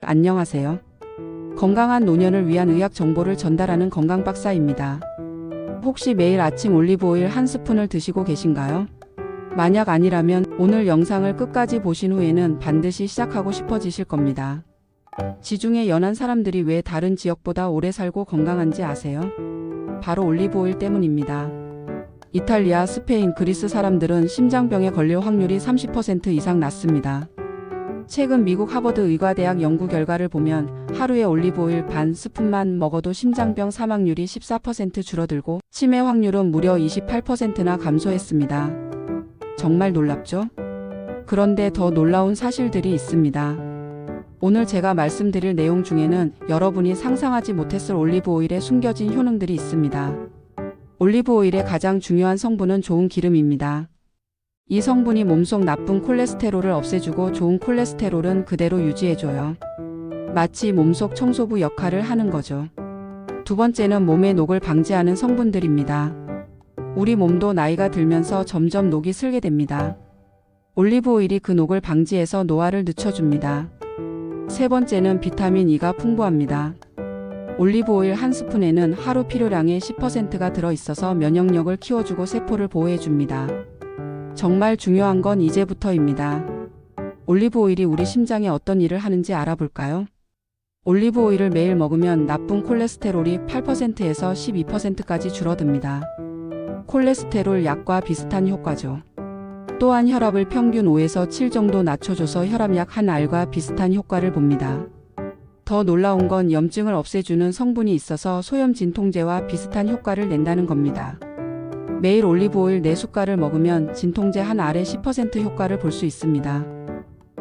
안녕하세요. 건강한 노년을 위한 의학 정보를 전달하는 건강박사입니다. 혹시 매일 아침 올리브오일 한 스푼을 드시고 계신가요? 만약 아니라면 오늘 영상을 끝까지 보신 후에는 반드시 시작하고 싶어지실 겁니다. 지중해 연안 사람들이 왜 다른 지역보다 오래 살고 건강한지 아세요? 바로 올리브오일 때문입니다. 이탈리아, 스페인, 그리스 사람들은 심장병에 걸릴 확률이 30% 이상 낮습니다. 최근 미국 하버드 의과대학 연구 결과를 보면 하루에 올리브오일 반 스푼만 먹어도 심장병 사망률이 14% 줄어들고 치매 확률은 무려 28%나 감소했습니다. 정말 놀랍죠? 그런데 더 놀라운 사실들이 있습니다. 오늘 제가 말씀드릴 내용 중에는 여러분이 상상하지 못했을 올리브오일에 숨겨진 효능들이 있습니다. 올리브오일의 가장 중요한 성분은 좋은 기름입니다. 이 성분이 몸속 나쁜 콜레스테롤을 없애주고 좋은 콜레스테롤은 그대로 유지해줘요. 마치 몸속 청소부 역할을 하는 거죠. 두 번째는 몸의 녹을 방지하는 성분들입니다. 우리 몸도 나이가 들면서 점점 녹이 슬게 됩니다. 올리브오일이 그 녹을 방지해서 노화를 늦춰줍니다. 세 번째는 비타민 E가 풍부합니다. 올리브오일 한 스푼에는 하루 필요량의 10%가 들어있어서 면역력을 키워주고 세포를 보호해줍니다. 정말 중요한 건 이제부터입니다. 올리브오일이 우리 심장에 어떤 일을 하는지 알아볼까요? 올리브오일을 매일 먹으면 나쁜 콜레스테롤이 8%에서 12%까지 줄어듭니다. 콜레스테롤 약과 비슷한 효과죠. 또한 혈압을 평균 5에서 7 정도 낮춰줘서 혈압약 한 알과 비슷한 효과를 봅니다. 더 놀라운 건 염증을 없애주는 성분이 있어서 소염 진통제와 비슷한 효과를 낸다는 겁니다. 매일 올리브오일 4숟갈을 먹으면 진통제 한 알의 10% 효과를 볼 수 있습니다.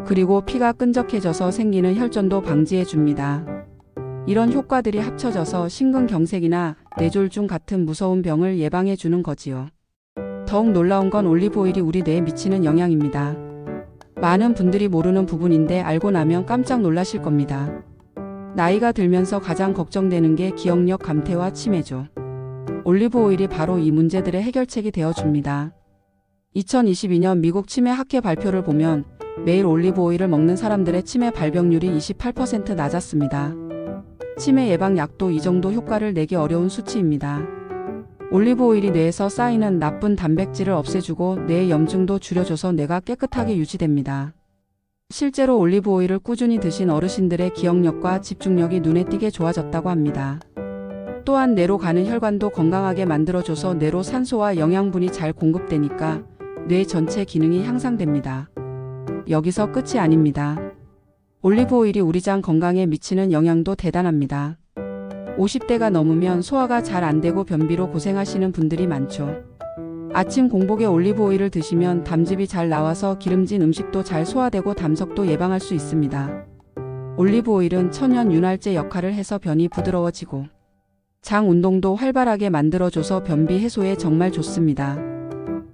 그리고 피가 끈적해져서 생기는 혈전도 방지해줍니다. 이런 효과들이 합쳐져서 심근경색이나 뇌졸중 같은 무서운 병을 예방해주는 거지요. 더욱 놀라운 건 올리브오일이 우리 뇌에 미치는 영향입니다. 많은 분들이 모르는 부분인데 알고 나면 깜짝 놀라실 겁니다. 나이가 들면서 가장 걱정되는 게 기억력 감퇴와 치매죠. 올리브오일이 바로 이 문제들의 해결책이 되어줍니다. 2022년 미국 치매 학회 발표를 보면 매일 올리브오일을 먹는 사람들의 치매 발병률이 28% 낮았습니다. 치매 예방 약도 이 정도 효과를 내기 어려운 수치입니다. 올리브오일이 뇌에서 쌓이는 나쁜 단백질을 없애주고 뇌의 염증도 줄여줘서 뇌가 깨끗하게 유지됩니다. 실제로 올리브오일을 꾸준히 드신 어르신들의 기억력과 집중력이 눈에 띄게 좋아졌다고 합니다. 또한 뇌로 가는 혈관도 건강하게 만들어줘서 뇌로 산소와 영양분이 잘 공급되니까 뇌 전체 기능이 향상됩니다. 여기서 끝이 아닙니다. 올리브오일이 우리 장 건강에 미치는 영향도 대단합니다. 50대가 넘으면 소화가 잘 안 되고 변비로 고생하시는 분들이 많죠. 아침 공복에 올리브오일을 드시면 담즙이 잘 나와서 기름진 음식도 잘 소화되고 담석도 예방할 수 있습니다. 올리브오일은 천연 윤활제 역할을 해서 변이 부드러워지고 장 운동도 활발하게 만들어줘서 변비 해소에 정말 좋습니다.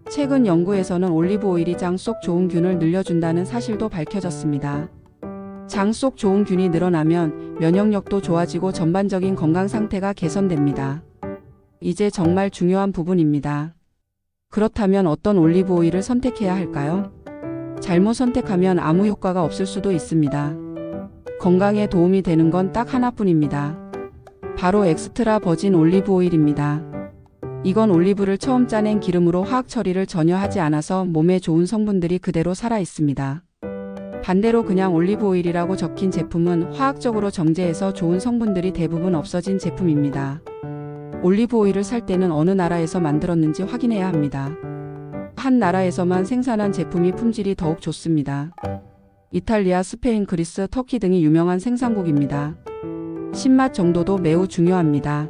최근 연구에서는 올리브오일이 장 속 좋은 균을 늘려준다는 사실도 밝혀졌습니다. 장 속 좋은 균이 늘어나면 면역력도 좋아지고 전반적인 건강 상태가 개선됩니다. 이제 정말 중요한 부분입니다. 그렇다면 어떤 올리브오일을 선택해야 할까요? 잘못 선택하면 아무 효과가 없을 수도 있습니다. 건강에 도움이 되는 건 딱 하나뿐입니다. 바로 엑스트라 버진 올리브오일입니다. 이건 올리브를 처음 짜낸 기름으로 화학 처리를 전혀 하지 않아서 몸에 좋은 성분들이 그대로 살아 있습니다. 반대로 그냥 올리브오일이라고 적힌 제품은 화학적으로 정제해서 좋은 성분들이 대부분 없어진 제품입니다. 올리브오일을 살 때는 어느 나라에서 만들었는지 확인해야 합니다. 한 나라에서만 생산한 제품이 품질이 더욱 좋습니다. 이탈리아, 스페인, 그리스, 터키 등이 유명한 생산국입니다. 신맛 정도도 매우 중요합니다.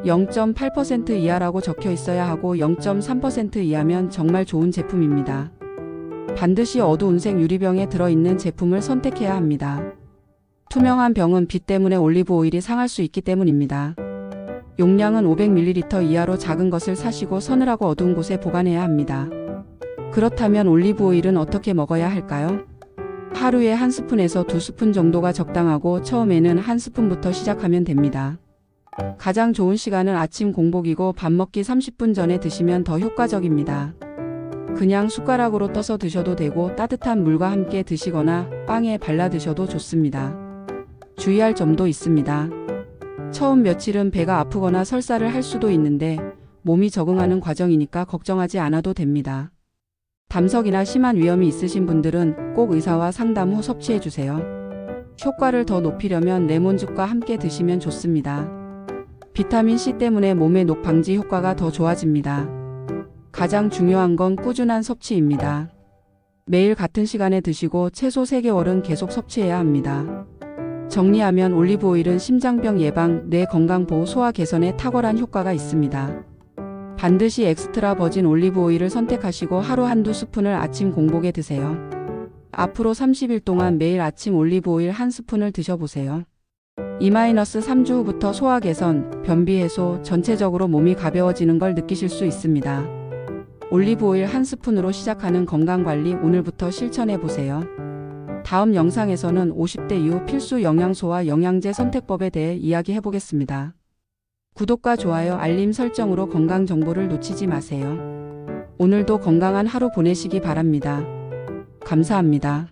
0.8% 이하라고 적혀 있어야 하고 0.3% 이하면 정말 좋은 제품입니다. 반드시 어두운색 유리병에 들어있는 제품을 선택해야 합니다. 투명한 병은 빛 때문에 올리브오일이 상할 수 있기 때문입니다. 용량은 500ml 이하로 작은 것을 사시고 서늘하고 어두운 곳에 보관해야 합니다. 그렇다면 올리브오일은 어떻게 먹어야 할까요? 하루에 한 스푼에서 2스푼 정도가 적당하고 처음에는 한 스푼부터 시작하면 됩니다. 가장 좋은 시간은 아침 공복이고 밥 먹기 30분 전에 드시면 더 효과적입니다. 그냥 숟가락으로 떠서 드셔도 되고 따뜻한 물과 함께 드시거나 빵에 발라 드셔도 좋습니다. 주의할 점도 있습니다. 처음 며칠은 배가 아프거나 설사를 할 수도 있는데 몸이 적응하는 과정이니까 걱정하지 않아도 됩니다. 담석이나 심한 위염이 있으신 분들은 꼭 의사와 상담 후 섭취해 주세요. 효과를 더 높이려면 레몬즙과 함께 드시면 좋습니다. 비타민C 때문에 몸의 녹 방지 효과가 더 좋아집니다. 가장 중요한 건 꾸준한 섭취입니다. 매일 같은 시간에 드시고 최소 3개월은 계속 섭취해야 합니다. 정리하면 올리브오일은 심장병 예방, 뇌 건강 보호, 소화 개선에 탁월한 효과가 있습니다. 반드시 엑스트라 버진 올리브오일을 선택하시고 하루 한두 스푼을 아침 공복에 드세요. 앞으로 30일 동안 매일 아침 올리브오일 1스푼을 드셔보세요. 2-3주 후부터 소화 개선, 변비 해소, 전체적으로 몸이 가벼워지는 걸 느끼실 수 있습니다. 올리브오일 1스푼으로 시작하는 건강관리 오늘부터 실천해보세요. 다음 영상에서는 50대 이후 필수 영양소와 영양제 선택법에 대해 이야기해보겠습니다. 구독과 좋아요, 알림 설정으로 건강 정보를 놓치지 마세요. 오늘도 건강한 하루 보내시기 바랍니다. 감사합니다.